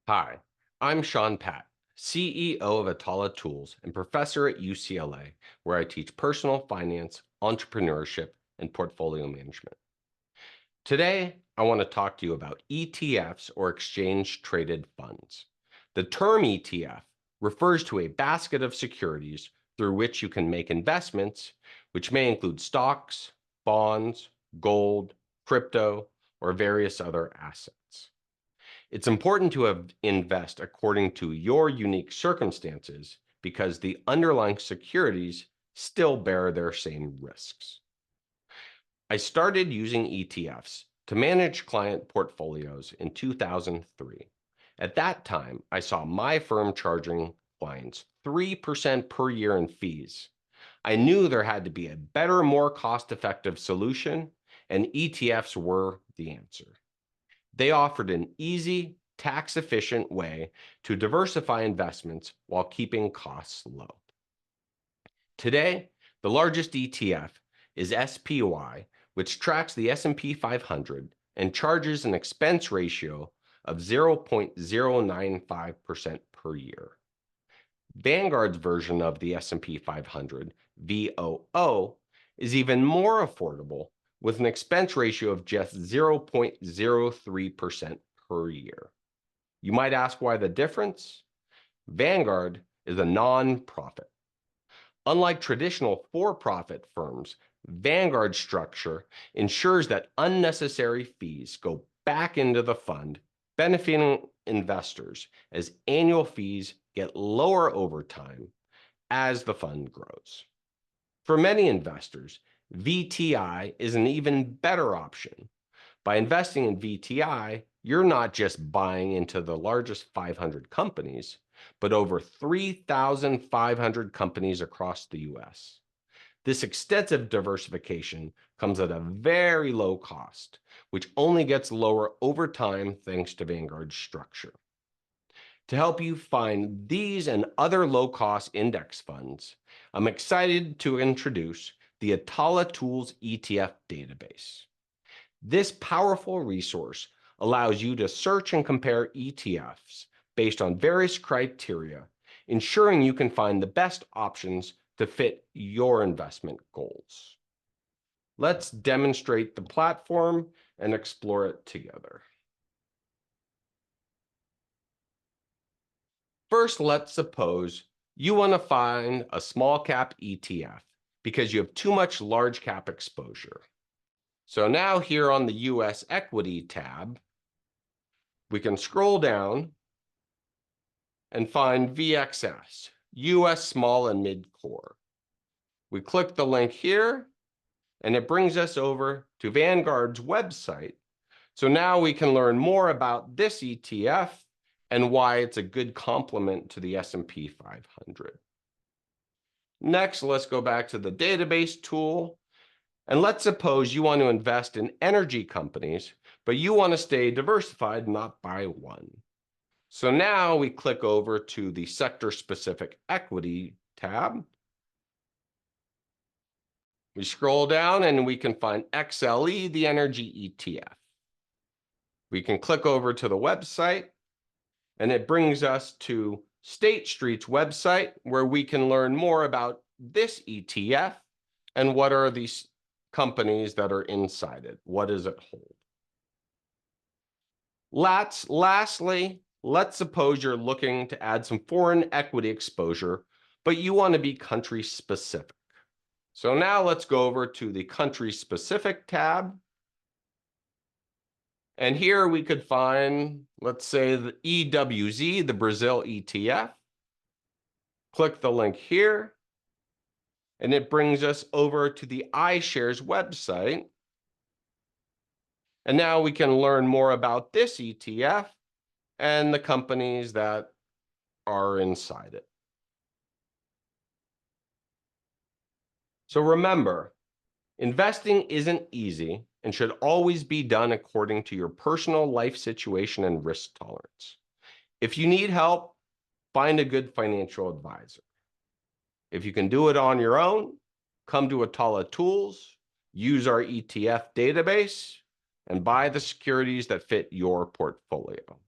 Hi, I'm Sean Pat, CEO of Atala Tools and professor at UCLA, where I teach personal finance, entrepreneurship, and portfolio management. Today, I want to talk to you about ETFs or exchange traded funds. The term ETF refers to a basket of securities through which you can make investments, which may include stocks, bonds, gold, crypto, or various other assets. It's important to invest according to your unique circumstances because the underlying securities still bear their same risks. I started using ETFs to manage client portfolios in 2003. At that time, I saw my firm charging clients 3% per year in fees. I knew there had to be a better, more cost-effective solution, and ETFs were the answer. They offered an easy, tax-efficient way to diversify investments while keeping costs low. Today, the largest ETF is SPY, which tracks the S&P 500 and charges an expense ratio of 0.095% per year. Vanguard's version of the S&P 500, VOO, is even more affordable with an expense ratio of just 0.03% per year. You might ask why the difference? Vanguard is a nonprofit. Unlike traditional for-profit firms, Vanguard's structure ensures that unnecessary fees go back into the fund, benefiting investors as annual fees get lower over time as the fund grows. For many investors, VTI is an even better option. By investing in VTI, you're not just buying into the largest 500 companies, but over 3,500 companies across the US. This extensive diversification comes at a very low cost, which only gets lower over time thanks to Vanguard's structure. To help you find these and other low-cost index funds, I'm excited to introduce the Atala Tools ETF Database. This powerful resource allows you to search and compare ETFs based on various criteria, ensuring you can find the best options to fit your investment goals. Let's demonstrate the platform and explore it together. First, let's suppose you want to find a small cap ETF because you have too much large cap exposure. So now here on the US Equity tab, we can scroll down and find VXS, US Small and Mid Core. We click the link here, and it brings us over to Vanguard's website. So now we can learn more about this ETF and why it's a good complement to the S&P 500. Next, let's go back to the database tool. And let's suppose you want to invest in energy companies, but you want to stay diversified, not buy one. So now we click over to the sector-specific equity tab. We scroll down and we can find XLE, the energy ETF. We can click over to the website, and it brings us to State Street's website, where we can learn more about this ETF and what are these companies that are inside it. What does it hold? Lastly, let's suppose you're looking to add some foreign equity exposure, but you want to be country specific. So now let's go over to the country specific tab. And here we could find, let's say, the EWZ, the Brazil ETF. Click the link here, and it brings us over to the iShares website. And now we can learn more about this ETF and the companies that are inside it. So remember, investing isn't easy and should always be done according to your personal life situation and risk tolerance. If you need help, find a good financial advisor. If you can do it on your own, come to Atala Tools, use our ETF database, and buy the securities that fit your portfolio.